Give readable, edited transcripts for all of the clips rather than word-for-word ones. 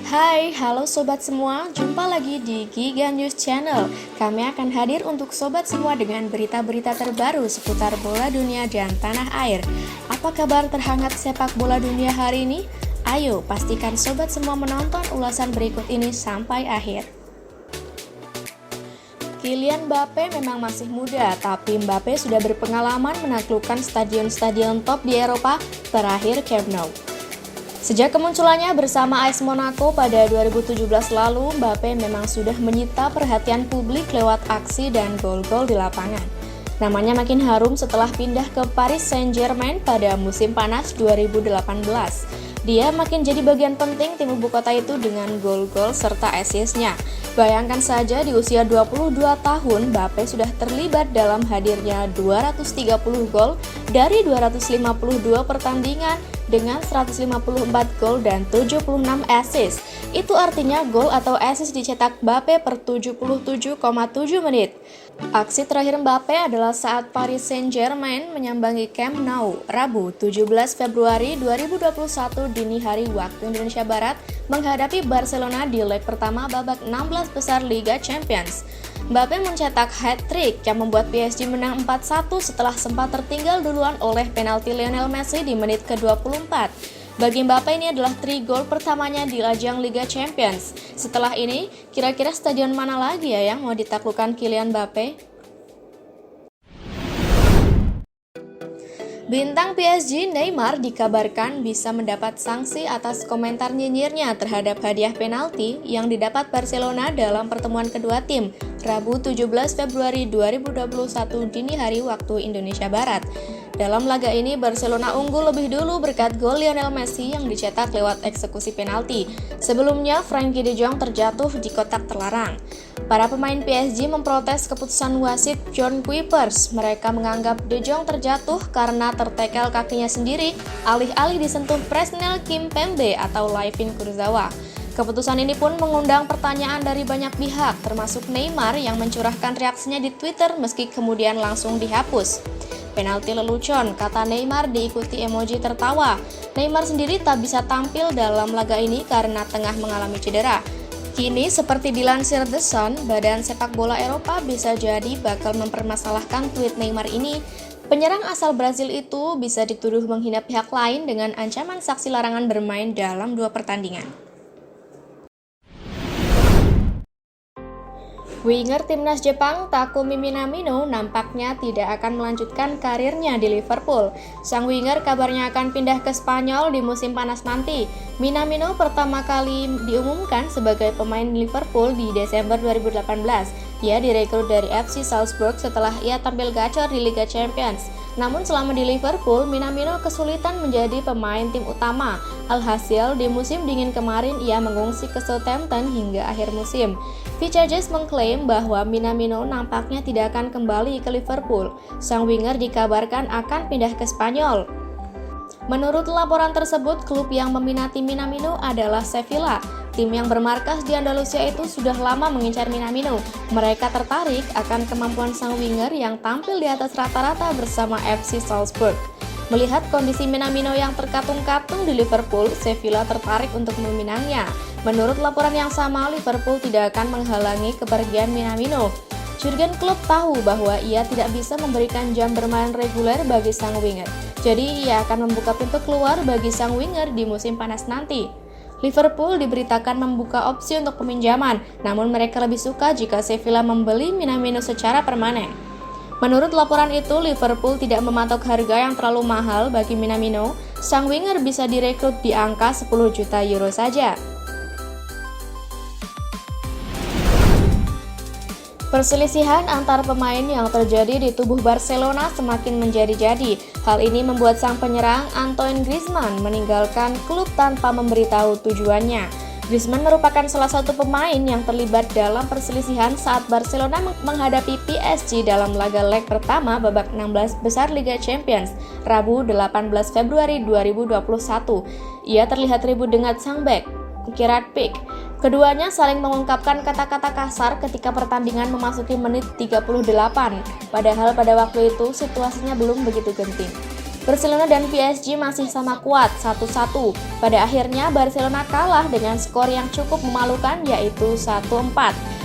Hai, halo sobat semua, jumpa lagi di Giga News Channel. Kami akan hadir untuk sobat semua dengan berita-berita terbaru seputar bola dunia dan tanah air. Apa kabar terhangat sepak bola dunia hari ini? Ayo, pastikan sobat semua menonton ulasan berikut ini sampai akhir. Kylian Mbappe memang masih muda, tapi Mbappe sudah berpengalaman menaklukkan stadion-stadion top di Eropa, terakhir Camp Nou. Sejak kemunculannya bersama AS Monaco pada 2017 lalu, Mbappe memang sudah menyita perhatian publik lewat aksi dan gol-gol di lapangan. Namanya makin harum setelah pindah ke Paris Saint-Germain pada musim panas 2018. Dia makin jadi bagian penting tim ibu kota itu dengan gol-gol serta assist-nya. Bayangkan saja di usia 22 tahun, Mbappe sudah terlibat dalam hadirnya 230 gol dari 252 pertandingan dengan 154 gol dan 76 assist. Itu artinya gol atau assist dicetak Mbappe per 77,7 menit. Aksi terakhir Mbappe adalah saat Paris Saint-Germain menyambangi Camp Nou, Rabu 17 Februari 2021 dini hari waktu Indonesia Barat menghadapi Barcelona di leg pertama babak 16 besar Liga Champions. Mbappe mencetak hat-trick yang membuat PSG menang 4-1 setelah sempat tertinggal duluan oleh penalti Lionel Messi di menit ke-24. Bagi Mbappe ini adalah 3 gol pertamanya di ajang Liga Champions. Setelah ini, kira-kira stadion mana lagi ya yang mau ditaklukkan Kylian Mbappe? Bintang PSG Neymar dikabarkan bisa mendapat sanksi atas komentar nyinyirnya terhadap hadiah penalti yang didapat Barcelona dalam pertemuan kedua tim, Rabu 17 Februari 2021 dini hari waktu Indonesia Barat. Dalam laga ini, Barcelona unggul lebih dulu berkat gol Lionel Messi yang dicetak lewat eksekusi penalti. Sebelumnya, Frenkie de Jong terjatuh di kotak terlarang. Para pemain PSG memprotes keputusan wasit John Kuipers. Mereka menganggap de Jong terjatuh karena tertekel kakinya sendiri alih-alih disentuh Presnel Kimpembe atau Layvin Kurzawa. Keputusan ini pun mengundang pertanyaan dari banyak pihak, termasuk Neymar yang mencurahkan reaksinya di Twitter meski kemudian langsung dihapus. Penalti lelucon, kata Neymar diikuti emoji tertawa. Neymar sendiri tak bisa tampil dalam laga ini karena tengah mengalami cedera. Kini, seperti dilansir The Sun, Badan Sepak Bola Eropa bisa jadi bakal mempermasalahkan tweet Neymar ini. Penyerang asal Brazil itu bisa dituduh menghina pihak lain dengan ancaman sanksi larangan bermain dalam 2 pertandingan. Winger timnas Jepang Takumi Minamino nampaknya tidak akan melanjutkan karirnya di Liverpool. Sang winger kabarnya akan pindah ke Spanyol di musim panas nanti. Minamino pertama kali diumumkan sebagai pemain Liverpool di Desember 2018. Ia direkrut dari FC Salzburg setelah ia tampil gacor di Liga Champions. Namun selama di Liverpool, Minamino kesulitan menjadi pemain tim utama. Alhasil, di musim dingin kemarin ia mengungsi ke Southampton hingga akhir musim. Vicajes mengklaim bahwa Minamino nampaknya tidak akan kembali ke Liverpool. Sang winger dikabarkan akan pindah ke Spanyol. Menurut laporan tersebut, klub yang meminati Minamino adalah Sevilla. Tim yang bermarkas di Andalusia itu sudah lama mengincar Minamino. Mereka tertarik akan kemampuan sang winger yang tampil di atas rata-rata bersama FC Salzburg. Melihat kondisi Minamino yang terkatung-katung di Liverpool, Sevilla tertarik untuk meminangnya. Menurut laporan yang sama, Liverpool tidak akan menghalangi kepergian Minamino. Jurgen Klopp tahu bahwa ia tidak bisa memberikan jam bermain reguler bagi sang winger. Jadi ia akan membuka pintu keluar bagi sang winger di musim panas nanti. Liverpool diberitakan membuka opsi untuk peminjaman, namun mereka lebih suka jika Sevilla membeli Minamino secara permanen. Menurut laporan itu, Liverpool tidak mematok harga yang terlalu mahal bagi Minamino. Sang winger bisa direkrut di angka 10 juta euro saja. Perselisihan antar pemain yang terjadi di tubuh Barcelona semakin menjadi-jadi. Hal ini membuat sang penyerang Antoine Griezmann meninggalkan klub tanpa memberitahu tujuannya. Griezmann merupakan salah satu pemain yang terlibat dalam perselisihan saat Barcelona menghadapi PSG dalam laga leg pertama babak 16 besar Liga Champions, Rabu 18 Februari 2021. Ia terlihat ribut dengan sang bek, Gerard Pique. Keduanya saling mengungkapkan kata-kata kasar ketika pertandingan memasuki menit 38, padahal pada waktu itu situasinya belum begitu genting. Barcelona dan PSG masih sama kuat 1-1. Pada akhirnya Barcelona kalah dengan skor yang cukup memalukan yaitu 1-4.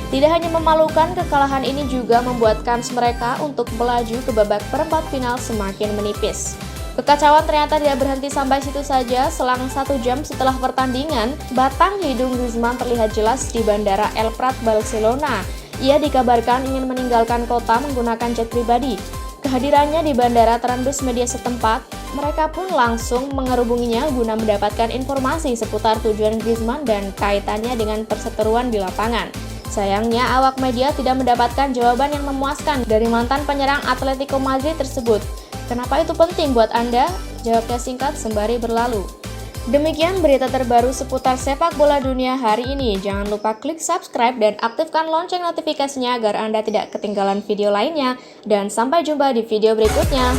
Tidak hanya memalukan, kekalahan ini juga membuat kans mereka untuk melaju ke babak perempat final semakin menipis. Kekacauan ternyata tidak berhenti sampai situ saja. Selang 1 jam setelah pertandingan, batang hidung Griezmann terlihat jelas di Bandara El Prat, Barcelona. Ia dikabarkan ingin meninggalkan kota menggunakan jet pribadi. Kehadirannya di bandara terendus media setempat. Mereka pun langsung mengerubunginya guna mendapatkan informasi seputar tujuan Griezmann dan kaitannya dengan perseteruan di lapangan. Sayangnya, awak media tidak mendapatkan jawaban yang memuaskan dari mantan penyerang Atletico Madrid tersebut. Kenapa itu penting buat Anda? Jawabnya singkat sembari berlalu. Demikian berita terbaru seputar sepak bola dunia hari ini. Jangan lupa klik subscribe dan aktifkan lonceng notifikasinya agar Anda tidak ketinggalan video lainnya. Dan sampai jumpa di video berikutnya.